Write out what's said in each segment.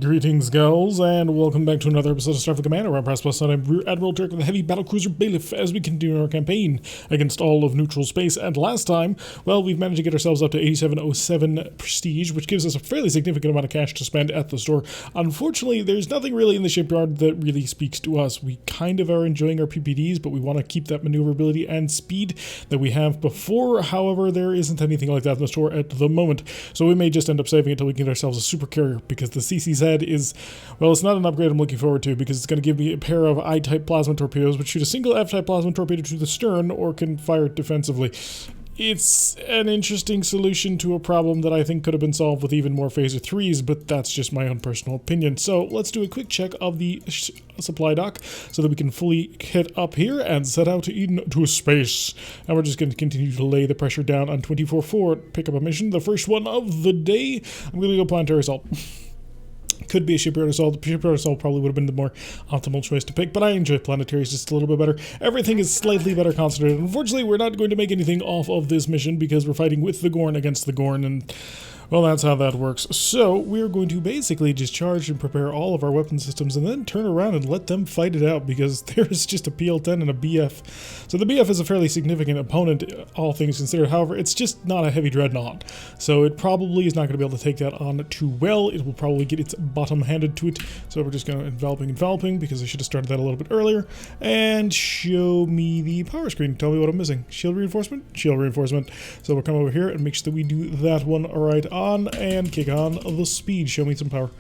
Greetings, gals, and welcome back to another episode of Starfleet Command. I'm Press Plus, and I'm Rear Admiral Dirk of the Heavy Battlecruiser Bailiff as we continue our campaign against all of neutral space. And last time, well, we've managed to get ourselves up to 8707 prestige, which gives us a fairly significant amount of cash to spend at the store. Unfortunately, there's nothing really in the shipyard that really speaks to us. We kind of are enjoying our PPDs, but we want to keep that maneuverability and speed that we have before. However, there isn't anything like that in the store at the moment, so we may just end up saving it until we get ourselves a super carrier, because the CC's head is, well, it's not an upgrade I'm looking forward to, because it's going to give me a pair of I-type plasma torpedoes which shoot a single F-type plasma torpedo to the stern or can fire it defensively. It's an interesting solution to a problem that I think could have been solved with even more phaser 3s, but that's just my own personal opinion. So let's do a quick check of the supply dock so that we can fully hit up here and set out into space. And we're just going to continue to lay the pressure down on 24-4, pick up a mission, the first one of the day. I'm going to go planetary assault. Could be a shipyard assault. The shipyard assault probably would have been the more optimal choice to pick, but I enjoy planetaries just a little bit better. Everything is slightly better concentrated. Unfortunately, we're not going to make anything off of this mission because we're fighting with the Gorn against the Gorn, and well, that's how that works. So we're going to basically just charge and prepare all of our weapon systems and then turn around and let them fight it out, because there's just a PL-10 and a BF. So the BF is a fairly significant opponent, all things considered. However, it's just not a heavy dreadnought. So it probably is not going to be able to take that on too well. It will probably get its bottom handed to it. So we're just going to enveloping, because I should have started that a little bit earlier. And show me the power screen. Tell me what I'm missing. Shield reinforcement? Shield reinforcement. So we'll come over here and make sure that we do that one right on and kick on the speed. Show me some power.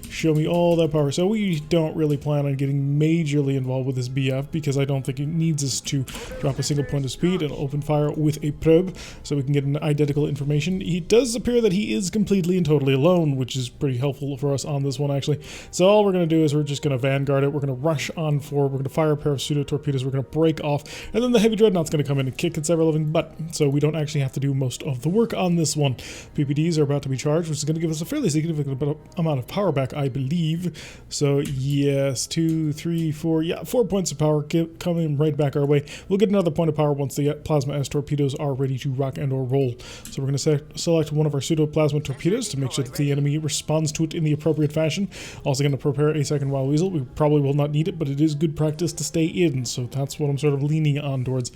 Show me all that power. So we don't really plan on getting majorly involved with this BF, because I don't think it needs us to drop a single point of speed and open fire with a probe so we can get an identical information. It does appear that he is completely and totally alone, which is pretty helpful for us on this one, actually. So all we're going to do is we're just going to vanguard it. We're going to rush on forward. We're going to fire a pair of pseudo torpedoes. We're going to break off, and then the heavy dreadnought's going to come in and kick its ever-loving butt. So we don't actually have to do most of the work on this one. PPDs are about to be charged, which is going to give us a fairly significant amount of power back, I believe. So yes, 2, 3, 4, yeah, 4 points of power coming right back our way. We'll get another point of power once the plasma S torpedoes are ready to rock and or roll. So we're going to select one of our pseudo plasma torpedoes to make sure that the enemy responds to it in the appropriate fashion. Also going to prepare a second wild weasel. We probably will not need it, but it is good practice to stay in, so that's what I'm sort of leaning on towards.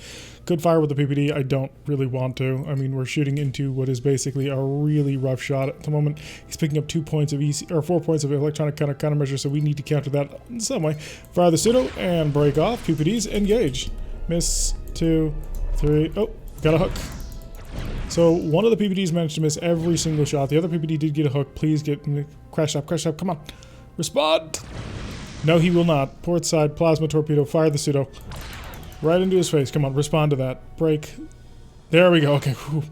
Could fire with the PPD. I don't really want to. I mean, we're shooting into what is basically a really rough shot at the moment. He's picking up 2 points of EC, or 4 points of electronic countermeasure, so we need to counter that in some way. Fire the pseudo and break off. PPDs engage. Miss. 2, 3. Oh, got a hook. So one of the PPDs managed to miss every single shot. The other PPD did get a hook. Please get crash up. Come on. Respond. No, he will not. Port side plasma torpedo. Fire the pseudo. Right into his face. Come on, respond to that. Break. There we go. Okay. Whew.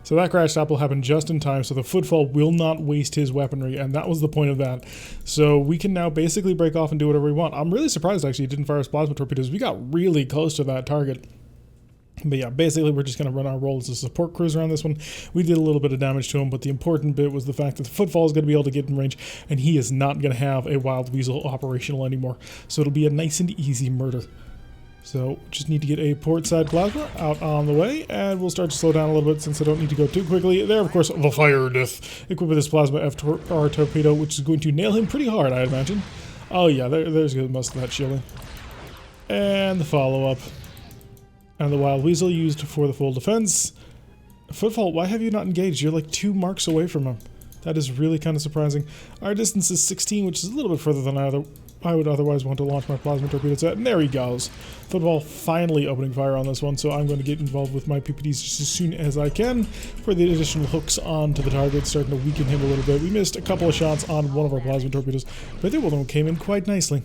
So that crash stop will happen just in time, so the footfall will not waste his weaponry, and that was the point of that. So we can now basically break off and do whatever we want. I'm really surprised, actually, he didn't fire his plasma torpedoes. We got really close to that target. But yeah, basically we're just going to run our role as a support cruiser on this one. We did a little bit of damage to him, but the important bit was the fact that the footfall is going to be able to get in range, and he is not going to have a wild weasel operational anymore. So it'll be a nice and easy murder. So just need to get a port side plasma out on the way, and we'll start to slow down a little bit since I don't need to go too quickly. There, of course, the fire death. Equipped with this plasma FR torpedo, which is going to nail him pretty hard, I imagine. Oh yeah, there's most of that shielding. And the follow-up. And the wild weasel used for the full defense. Footfall, why have you not engaged? You're like 2 marks away from him. That is really kind of surprising. Our distance is 16, which is a little bit further than I would otherwise want to launch my plasma torpedoes at. And there he goes. Football finally opening fire on this one, so I'm going to get involved with my PPDs just as soon as I can for the additional hooks onto the target, starting to weaken him a little bit. We missed a couple of shots on one of our plasma torpedoes, but the other one came in quite nicely.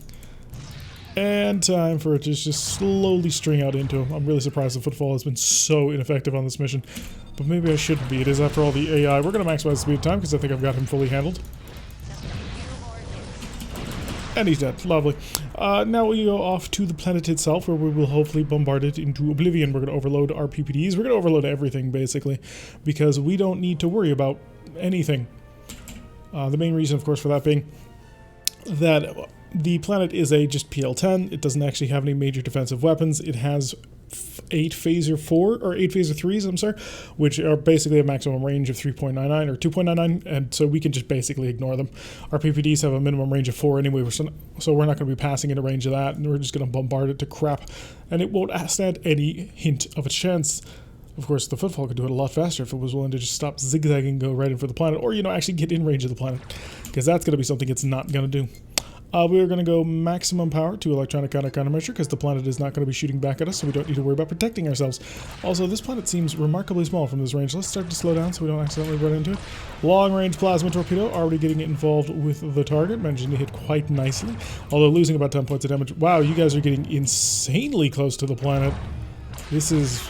And time for it to just slowly string out into him. I'm really surprised the footfall has been so ineffective on this mission, but maybe I shouldn't be. It is, after all, the AI. We're going to maximize the speed of time because I think I've got him fully handled. And he's dead. Lovely. Now we go off to the planet itself, where we will hopefully bombard it into oblivion. We're going to overload our PPDs. We're going to overload everything, basically, because we don't need to worry about anything. The main reason, of course, for that being that the planet is a just PL-10. It doesn't actually have any major defensive weapons. It has 8 phaser 4 or 8 phaser 3s, I'm sorry, which are basically a maximum range of 3.99 or 2.99, and so we can just basically ignore them. Our PPDs have a minimum range of 4 anyway, so we're not going to be passing into range of that, and we're just going to bombard it to crap, and it won't stand any hint of a chance. Of course, the Footfall could do it a lot faster if it was willing to just stop zigzagging and go right in for the planet, or, you know, actually get in range of the planet, because that's going to be something it's not going to do. We are going to go maximum power to electronic countermeasure because the planet is not going to be shooting back at us, so we don't need to worry about protecting ourselves. Also, this planet seems remarkably small from this range. Let's start to slow down so we don't accidentally run into it. Long-range plasma torpedo, already getting it involved with the target, managing to hit quite nicely, although losing about 10 points of damage. Wow, you guys are getting insanely close to the planet. This is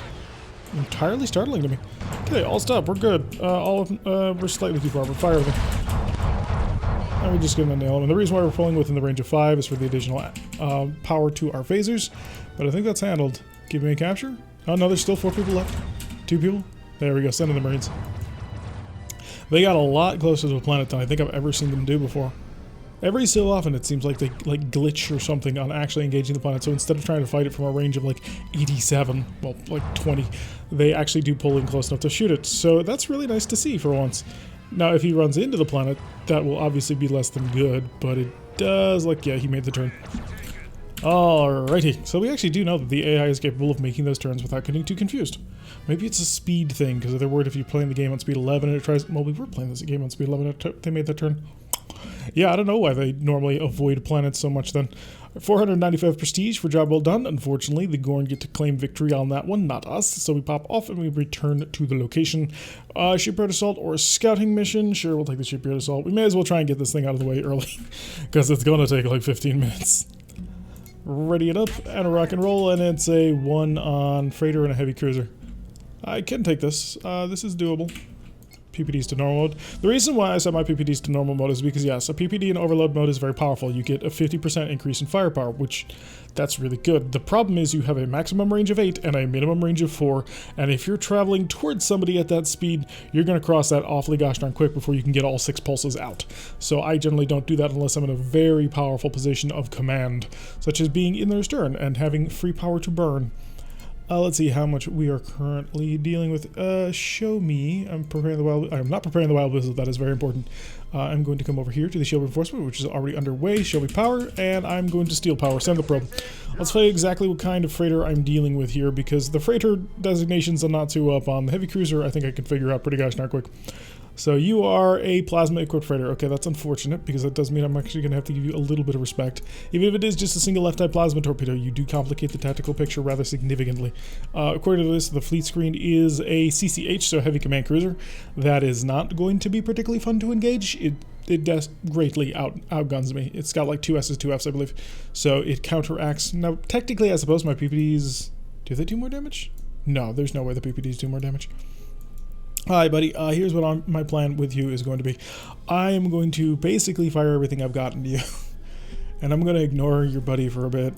entirely startling to me. Okay, all stop. We're good. We're slightly too far, but fire everything. And we're just going to nail them. And the reason why we're pulling within the range of 5 is for the additional power to our phasers. But I think that's handled. Give me a capture. Oh no, there's still 4 people left. 2 people. There we go. Send in the Marines. They got a lot closer to the planet than I think I've ever seen them do before. Every so often it seems like they glitch or something on actually engaging the planet. So instead of trying to fight it from a range of like 87, well, like 20, they actually do pull in close enough to shoot it. So that's really nice to see for once. Now, if he runs into the planet, that will obviously be less than good, but it does look, yeah, he made the turn. Alrighty, so we actually do know that the AI is capable of making those turns without getting too confused. Maybe it's a speed thing, because they're worried if you're playing the game on speed 11 and it tries, well, we were playing this game on speed 11 and they made that turn. Yeah, I don't know why they normally avoid planets so much then. 495 prestige for job well done. Unfortunately, the Gorn get to claim victory on that one, not us. So we pop off and we return to the location. Shipyard assault or a scouting mission? Sure, we'll take the shipyard assault. We may as well try and get this thing out of the way early, because it's going to take like 15 minutes. Ready it up and rock and roll, and it's a 1 on freighter and a heavy cruiser. I can take this. This is doable. PPDs to normal mode. The reason why I set my PPDs to normal mode is because, yes, a PPD in overload mode is very powerful. You get a 50% increase in firepower, which that's really good. The problem is you have a maximum range of 8 and a minimum range of 4, and if you're traveling towards somebody at that speed, you're going to cross that awfully gosh darn quick before you can get all 6 pulses out. So I generally don't do that unless I'm in a very powerful position of command, such as being in their stern and having free power to burn. Let's see how much we are currently dealing with. Show me. I'm not preparing the wild whistle. That is very important. I'm going to come over here to the shield reinforcement, which is already underway. Show me power, and I'm going to steal power. Send the probe. Let's tell you exactly what kind of freighter I'm dealing with here, because the freighter designations I'm not too up on. The heavy cruiser, I think I can figure out pretty gosh darn quick. So you are a plasma-equipped freighter. Okay, that's unfortunate, because that does mean I'm actually going to have to give you a little bit of respect. Even if it is just a single left-eye plasma torpedo, you do complicate the tactical picture rather significantly. According to this, the fleet screen is a CCH, so heavy command cruiser. That is not going to be particularly fun to engage. It does greatly outguns me. It's got like 2 S's, 2 F's, I believe. So it counteracts. Now, technically, I suppose my PPDs... Do they do more damage? No, there's no way the PPDs do more damage. Hi, buddy. Here's what my plan with you is going to be. I am going to basically fire everything I've got into you. And I'm going to ignore your buddy for a bit.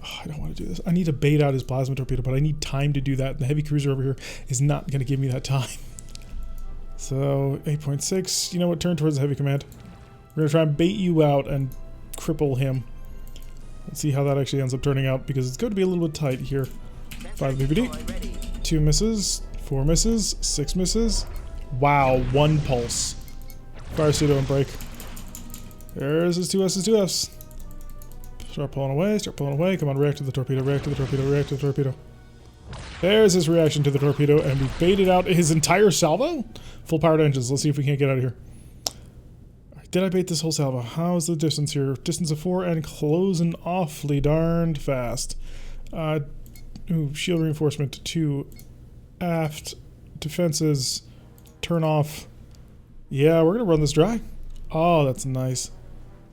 Oh, I don't want to do this. I need to bait out his plasma torpedo, but I need time to do that. The heavy cruiser over here is not going to give me that time. So, 8.6. You know what? Turn towards the heavy command. We're going to try and bait you out and cripple him. Let's see how that actually ends up turning out, because it's going to be a little bit tight here. 5 BPD. 2 misses. 4 misses, 6 misses. Wow, 1 pulse. Fire pseudo and break. There's his 2 S's, 2 F's. Start pulling away, Come on, react to the torpedo, react to the torpedo, react to the torpedo. There's his reaction to the torpedo, and we baited out his entire salvo? Full powered engines. Let's see if we can't get out of here. Did I bait this whole salvo? How's the distance here? Distance of 4 and closing awfully darned fast. Shield reinforcement 2. Aft, defenses, turn off. Yeah, we're going to run this dry. Oh, that's nice.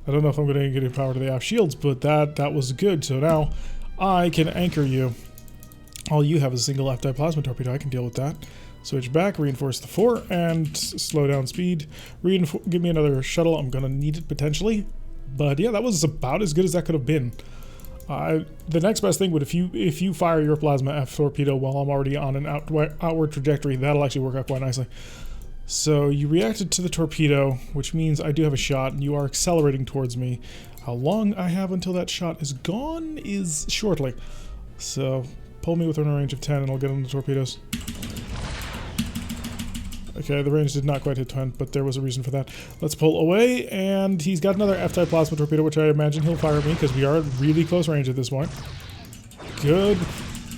I don't know if I'm going to get any power to the aft shields, but that was good. So now I can anchor you. All you have is a single left-eye plasma torpedo. I can deal with that. Switch back, reinforce the 4, and slow down speed. Give me another shuttle. I'm going to need it potentially. But yeah, that was about as good as that could have been. The next best thing would, if you fire your plasma F torpedo while I'm already on an outward trajectory, that'll actually work out quite nicely. So you reacted to the torpedo, which means I do have a shot, and you are accelerating towards me. How long I have until that shot is gone is shortly. So Pull me within a range of 10 and I'll get him the torpedoes. Okay, the range did not quite hit 10, but there was a reason for that. Let's pull away, and he's got another F-type plasma torpedo, which I imagine he'll fire at me because we are at really close range at this point. Good.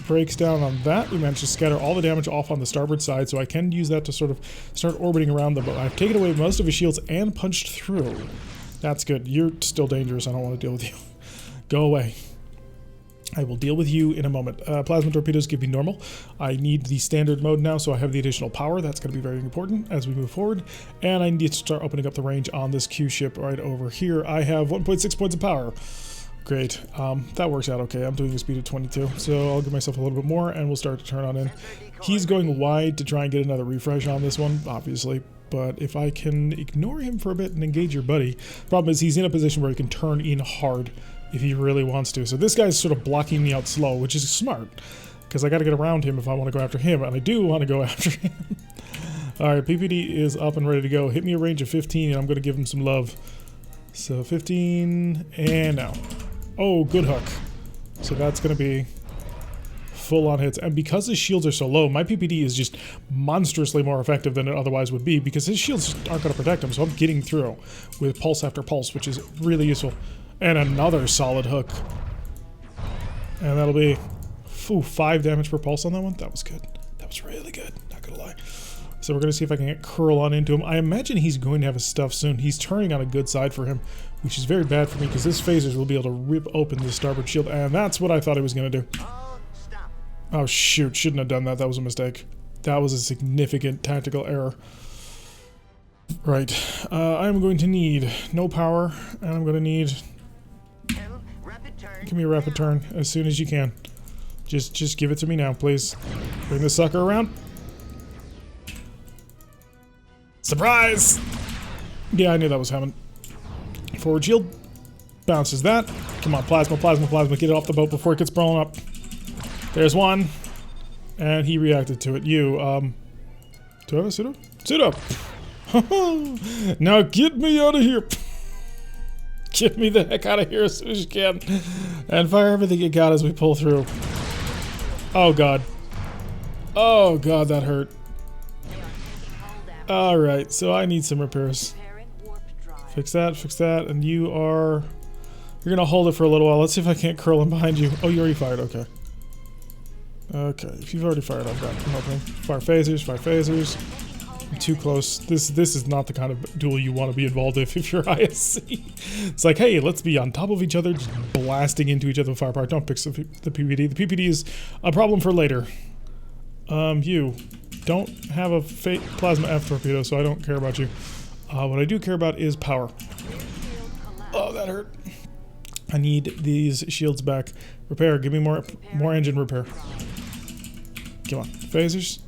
Breaks down on that. We managed to scatter all the damage off on the starboard side, so I can use that to sort of start orbiting around them, but I've taken away most of his shields and punched through. That's good. You're still dangerous. I don't want to deal with you. Go away. I will deal with you in a moment. Plasma torpedoes give me normal. I need the standard mode now, so I have the additional power. That's going to be very important as we move forward. And I need to start opening up the range on this Q ship right over here. I have 1.6 points of power. Great. That works out okay. I'm doing a speed of 22, so I'll give myself a little bit more, and we'll start to turn on in. He's going wide to try and get another refresh on this one, obviously. But if I can ignore him for a bit and engage your buddy, problem is he's in a position where he can turn in hard if he really wants to. So this guy's sort of blocking me out slow, which is smart, because I got to get around him if I want to go after him, and I do want to go after him. Alright, PPD is up and ready to go. Hit me a range of 15, and I'm going to give him some love. So 15, and now. Oh, good hook. So that's going to be full-on hits. And because his shields are so low, my PPD is just monstrously more effective than it otherwise would be, because his shields just aren't going to protect him, so I'm getting through with pulse after pulse, which is really useful. And another solid hook. And that'll be 5 damage per pulse on that one. That was good. That was really good. Not gonna lie. So we're gonna see if I can get curl on into him. I imagine he's going to have his stuff soon. He's turning on a good side for him, which is very bad for me because his phasers will be able to rip open the starboard shield, and that's what I thought he was gonna do. Oh shoot, shouldn't have done that. That was a mistake. That was a significant tactical error. Right. I'm going to need no power, and I'm going to need... Give me a rapid turn as soon as you can. Just give it to me now, please. Bring this sucker around. Surprise! Yeah, I knew that was coming. Forward shield. Bounces that. Come on, plasma, plasma, plasma. Get it off the boat before it gets blown up. There's one. And he reacted to it. You, do I have a pseudo? Pseudo! Now get me out of here! Get me the heck out of here as soon as you can. And fire everything you got as we pull through. Oh god. Oh god, that hurt. Alright, so I need some repairs. Fix that, and you are... You're gonna hold it for a little while. Let's see if I can't curl him behind you. Oh, you already fired, okay. Okay, if you've already fired, I've got nothing. Fire phasers, fire phasers. I'm too close. This is not the kind of duel you want to be involved with if you're ISC. It's like, hey, let's be on top of each other, just blasting into each other with firepower. Don't fix the PPD. The PPD is a problem for later. You don't have a plasma F torpedo, so I don't care about you. What I do care about is power. Oh, that hurt. I need these shields back. Repair. Give me more engine repair. Come on. Phasers.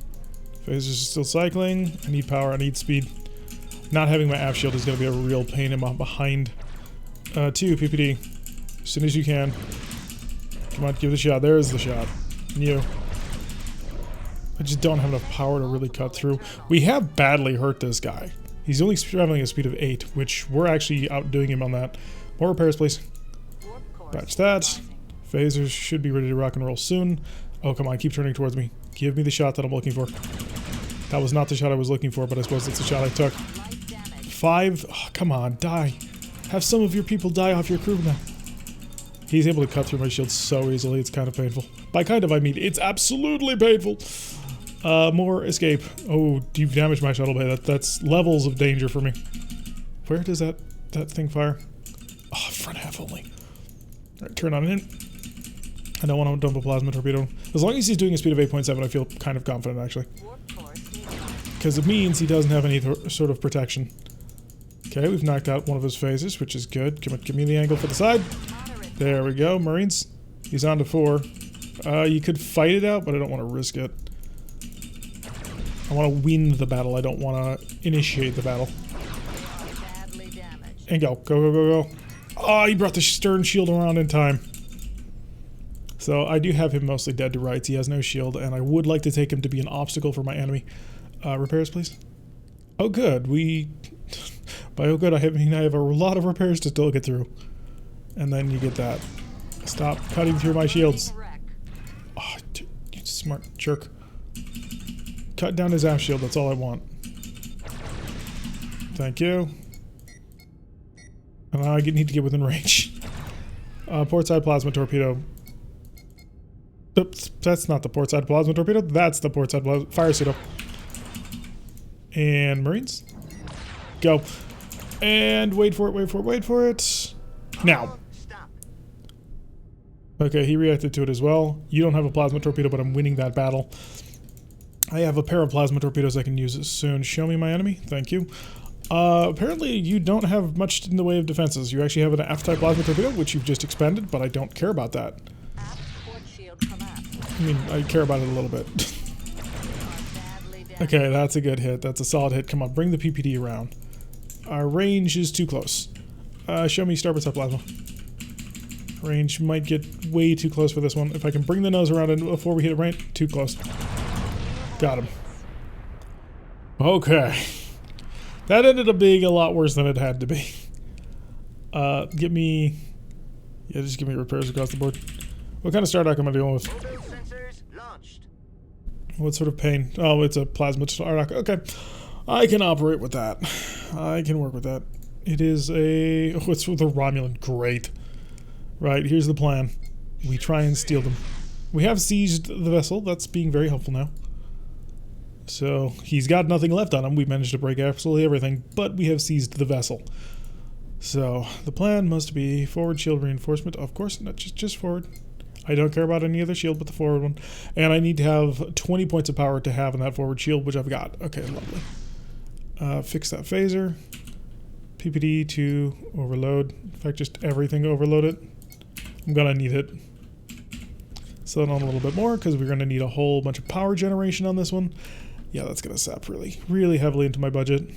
Phasers are still cycling. I need power. I need speed. Not having my aft shield is going to be a real pain in my behind. 2 PPD. As soon as you can. Come on, give it a shot. There's the shot. And you. I just don't have enough power to really cut through. We have badly hurt this guy. He's only traveling at a speed of 8, which we're actually outdoing him on that. More repairs, please. Batch that. Phasers should be ready to rock and roll soon. Oh, come on, keep turning towards me. Give me the shot that I'm looking for. That was not the shot I was looking for, but I suppose that's the shot I took. 5. Oh, come on, die. Have some of your people die off your crew now. He's able to cut through my shield so easily, it's kind of painful. By kind of, I mean, it's absolutely painful. More escape. Oh, you've damaged my shuttle bay. That's levels of danger for me. Where does that thing fire? Oh, front half only. Alright, turn on in. I don't want to dump a plasma torpedo. As long as he's doing a speed of 8.7, I feel kind of confident, actually. Because it means he doesn't have any sort of protection. Okay, we've knocked out one of his phasers, which is good. Come on, give me the angle for the side. There we go, Marines. He's on to 4. You could fight it out, but I don't want to risk it. I want to win the battle. I don't want to initiate the battle. And go. Go, go, go, go. Oh, he brought the stern shield around in time. So I do have him mostly dead to rights. He has no shield, and I would like to take him to be an obstacle for my enemy. Repairs, please. Oh, good. By oh, good, I have a lot of repairs to still get through. And then you get that. Stop cutting through my shields. Oh, Smart jerk. Cut down his aft shield, that's all I want. Thank you. And I need to get within range. Port side plasma torpedo. Oops, that's not the port side plasma torpedo. That's the port side plasma fire pseudo. And Marines. Go. And wait for it, wait for it, wait for it. Now. Okay, he reacted to it as well. You don't have a plasma torpedo, but I'm winning that battle. I have a pair of plasma torpedoes I can use soon. Show me my enemy. Thank you. Apparently you don't have much in the way of defenses. You actually have an F-type plasma torpedo, which you've just expended, but I don't care about that. I mean, I care about it a little bit. Okay, that's a good hit. That's a solid hit. Come on, bring the PPD around. Our range is too close. Show me starboard side plasma. Range might get way too close for this one. If I can bring the nose around and before we hit a range, too close. Got him. Okay. That ended up being a lot worse than it had to be. Get me... Yeah, just give me repairs across the board. What kind of Stardock am I dealing with? What sort of pain? Oh, it's a plasma Stardock. Okay. I can operate with that. I can work with that. It is a... Oh, it's with a Romulan. Great. Right, here's the plan. We try and steal them. We have seized the vessel. That's being very helpful now. So, he's got nothing left on him. We managed to break absolutely everything, but we have seized the vessel. So, the plan must be forward shield reinforcement. Of course, not just forward. I don't care about any other shield but the forward one. And I need to have 20 points of power to have in that forward shield, which I've got. Okay, lovely. Fix that phaser. PPD to overload. In fact, just everything overload it. I'm gonna need it. Slow it on a little bit more because we're gonna need a whole bunch of power generation on this one. Yeah, that's gonna sap really heavily into my budget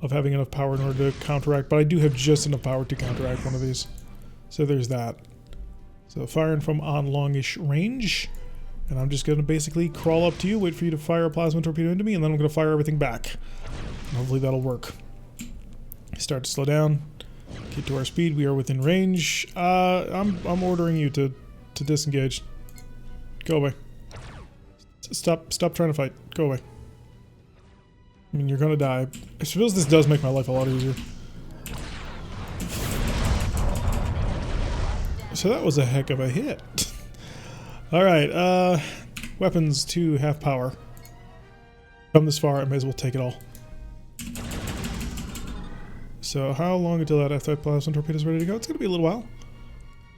of having enough power in order to counteract, but I do have just enough power to counteract one of these. So there's that. So firing from on longish range, and I'm just gonna basically crawl up to you, wait for you to fire a plasma torpedo into me, and then I'm gonna fire everything back. And hopefully that'll work. Start to slow down. Get to our speed. We are within range. I'm ordering you to disengage. Go away. Stop trying to fight. Go away. I mean, you're gonna die. I suppose this does make my life a lot easier. So that was a heck of a hit. Alright, weapons to half power. Come this far, I may as well take it all. So how long until that F-type plasma torpedo is ready to go? It's going to be a little while.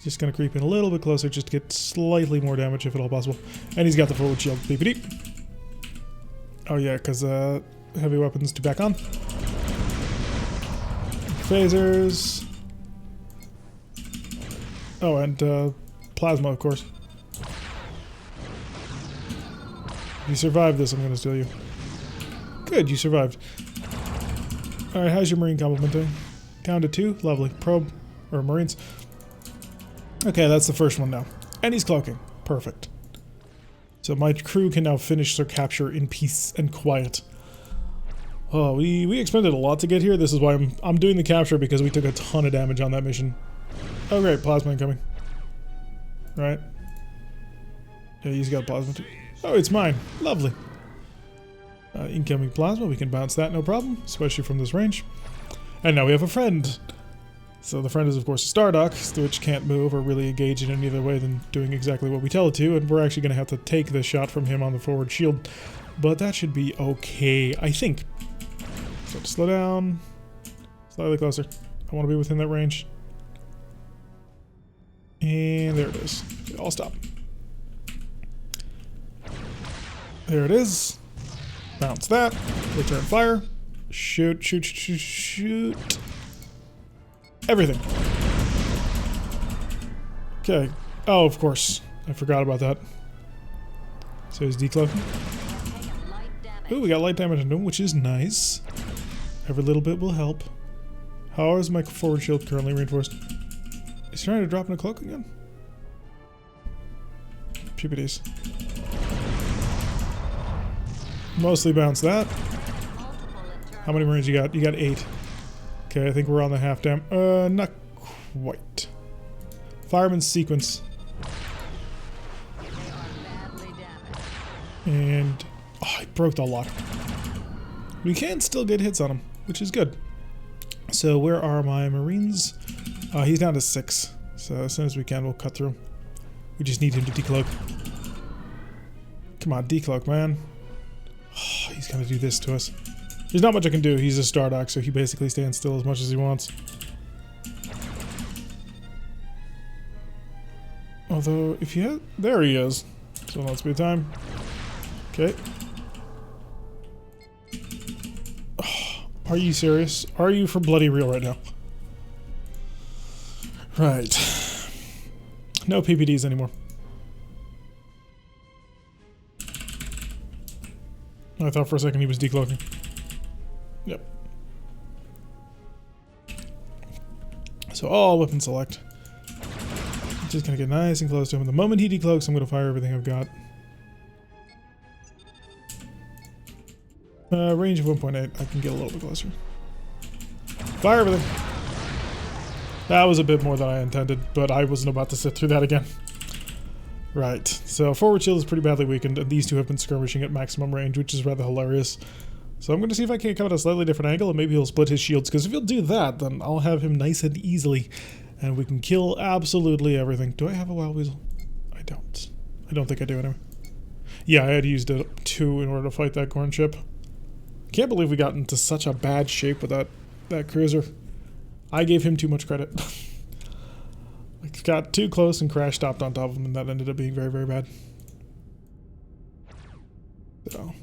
Just going to creep in a little bit closer just to get slightly more damage if at all possible. And he's got the forward shield. Beep beep. Oh yeah, because heavy weapons to back on. Phasers. Oh, and plasma, of course. If you survive this, I'm going to steal you. Good, you survived. Alright, how's your Marine complement doing? Down to 2? Lovely. Probe. Or Marines. Okay, that's the first one now. And he's cloaking. Perfect. So my crew can now finish their capture in peace and quiet. Oh, we expended a lot to get here. This is why I'm doing the capture, because we took a ton of damage on that mission. Oh great, plasma incoming. Right. Yeah, he's got plasma too. Oh, it's mine. Lovely. Incoming plasma, we can bounce that, no problem, especially from this range. And now we have a friend. So the friend is, of course, a Stardock, which can't move or really engage in any other way than doing exactly what we tell it to, and we're actually going to have to take the shot from him on the forward shield. But that should be okay, I think. So slow down. Slightly closer. I want to be within that range. And there it is. I'll stop. There it is. Bounce that. Return fire. Shoot, shoot, shoot, shoot. Everything. Okay. Oh, of course. I forgot about that. So he's decloaking. Ooh, we got light damage into him, which is nice. Every little bit will help. How is my forward shield currently reinforced? Is he trying to drop in a cloak again? PPDs. Mostly bounce that. How many Marines you got? You got 8. Okay, I think we're on the half dam. Not quite. Fireman sequence. And oh, I broke the lock. We can still get hits on him, which is good. So where are my Marines? He's down to 6. So as soon as we can, we'll cut through. We just need him to decloak. Come on, decloak, man. Oh, he's gonna do this to us. There's not much I can do. He's a Stardock, so he basically stands still as much as he wants. Although, if you had... There he is. So let's be time. Okay. Oh, are you serious? Are you for bloody real right now? Right. No PPDs anymore. I thought for a second he was decloaking. Yep. So all weapon select. Just gonna get nice and close to him. The moment he decloaks, I'm gonna fire everything I've got. Range of 1.8. I can get a little bit closer. Fire everything. That was a bit more than I intended, but I wasn't about to sit through that again. Right, so forward shield is pretty badly weakened, and these two have been skirmishing at maximum range, which is rather hilarious. So I'm going to see if I can come at a slightly different angle, and maybe he'll split his shields, because if he'll do that, then I'll have him nice and easily, and we can kill absolutely everything. Do I have a Wild Weasel? I don't. I don't think I do anyway. Yeah, I had used it 2 in order to fight that Gorn ship. Can't believe we got into such a bad shape with that cruiser. I gave him too much credit. I got too close and crash stopped on top of him, and that ended up being very, very bad. So,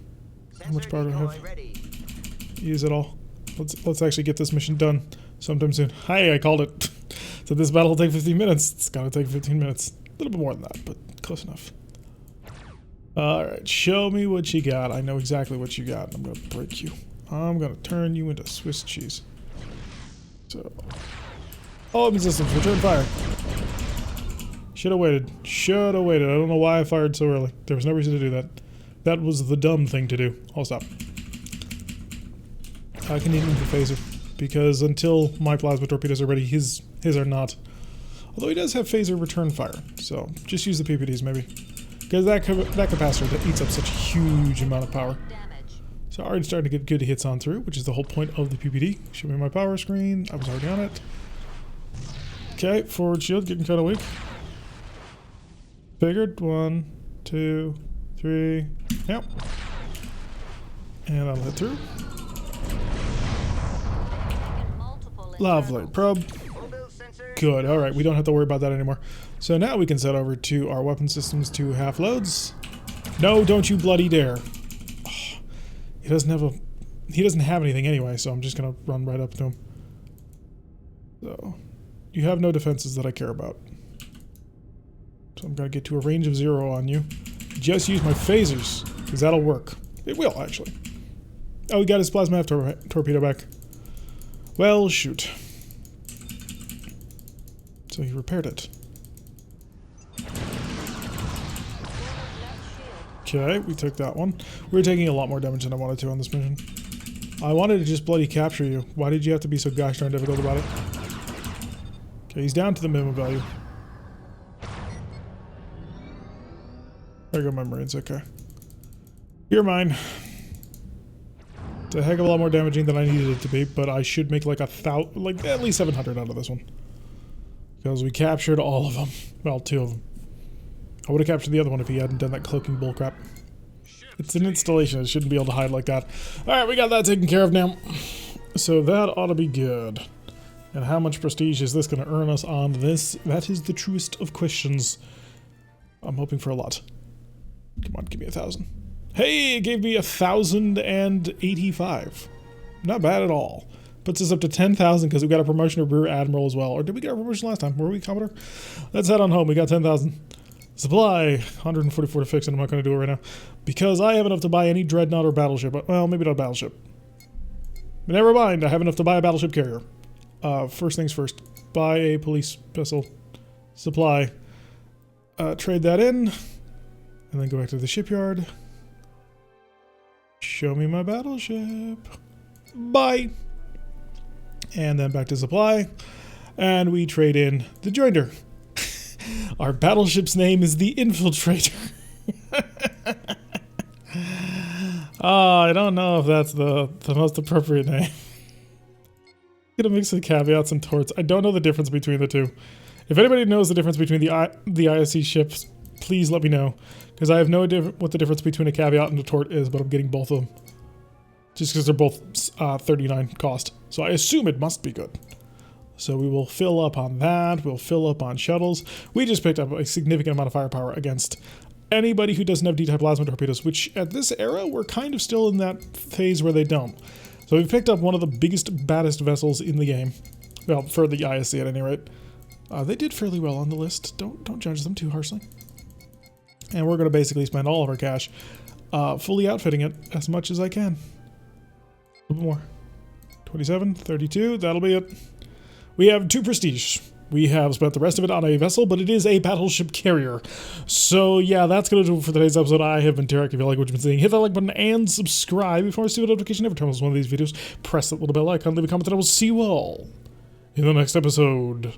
how much power do I have? Use it all. Let's actually get this mission done sometime soon. Hi, I called it. So this battle will take 15 minutes. It's gotta take 15 minutes. A little bit more than that, but close enough. Alright, show me what you got. I know exactly what you got. I'm gonna break you. I'm gonna turn you into Swiss cheese. So, all weapon systems, return fire. Should have waited. Should have waited. I don't know why I fired so early. There was no reason to do that. That was the dumb thing to do. I'll stop. I can even for phaser, because until my plasma torpedoes are ready, his are not. Although he does have phaser return fire, so just use the PPDs maybe, because that capacitor that eats up such a huge amount of power. So I'm already starting to get good hits on through, which is the whole point of the PPD. Show me my power screen. I was already on it. Okay, forward shield getting kind of weak. Figured 1, 2, 3. Yep. And I'll hit through. Lovely. Probe. Good. Alright, we don't have to worry about that anymore. So now we can set over to our weapon systems to half loads. No, don't you bloody dare. Oh, he doesn't have anything anyway, so I'm just gonna run right up to him. So, you have no defenses that I care about. So I'm gonna get to a range of 0 on you. Just use my phasers, because that'll work. It will, actually. Oh, he got his plasma F torpedo back. Well, shoot. So he repaired it. Okay, we took that one. We were taking a lot more damage than I wanted to on this mission. I wanted to just bloody capture you. Why did you have to be so gosh darn difficult about it? Okay, he's down to the minimum value. There go my Marines, okay. You're mine. It's a heck of a lot more damaging than I needed it to be, but I should make like at least 700 out of this one. Because we captured all of them. Well, 2 of them. I would have captured the other one if he hadn't done that cloaking bullcrap. It's an installation, it shouldn't be able to hide like that. Alright, we got that taken care of now. So that ought to be good. And how much prestige is this going to earn us on this? That is the truest of questions. I'm hoping for a lot. Come on, give me 1,000. Hey, it gave me 1,085. Not bad at all. Puts us up to 10,000 because we got a promotion to Rear Admiral as well. Or did we get a promotion last time? Were we Commodore? Let's head on home. We got 10,000. Supply, 144 to fix, and I'm not going to do it right now. Because I have enough to buy any Dreadnought or Battleship. Well, maybe not a Battleship. But never mind, I have enough to buy a Battleship carrier. First things first. Buy a police vessel. Supply. Trade that in. And then go back to the shipyard. Show me my battleship. Bye. And then back to supply. And we trade in the joiner. Our battleship's name is the Infiltrator. I don't know if that's the most appropriate name. Gonna mix the caveats and torts. I don't know the difference between the two. If anybody knows the difference between the ISC ships, please let me know. Because I have no idea what the difference between a caveat and a tort is, but I'm getting both of them. Just because they're both 39 cost. So I assume it must be good. So we will fill up on that. We'll fill up on shuttles. We just picked up a significant amount of firepower against anybody who doesn't have D-type plasma torpedoes, which at this era, we're kind of still in that phase where they don't. So we've picked up one of the biggest, baddest vessels in the game. Well, for the ISC at any rate. They did fairly well on the list. Don't judge them too harshly. And we're going to basically spend all of our cash fully outfitting it as much as I can. A little bit more. 27, 32, that'll be it. We have 2 prestige. We have spent the rest of it on a vessel, but it is a battleship carrier. So yeah, that's going to do it for today's episode. I have been Tarek. If you like what you've been seeing, hit that like button and subscribe. Before I see what notification every time I post one of these videos, press that little bell icon, leave a comment, and I will see you all in the next episode.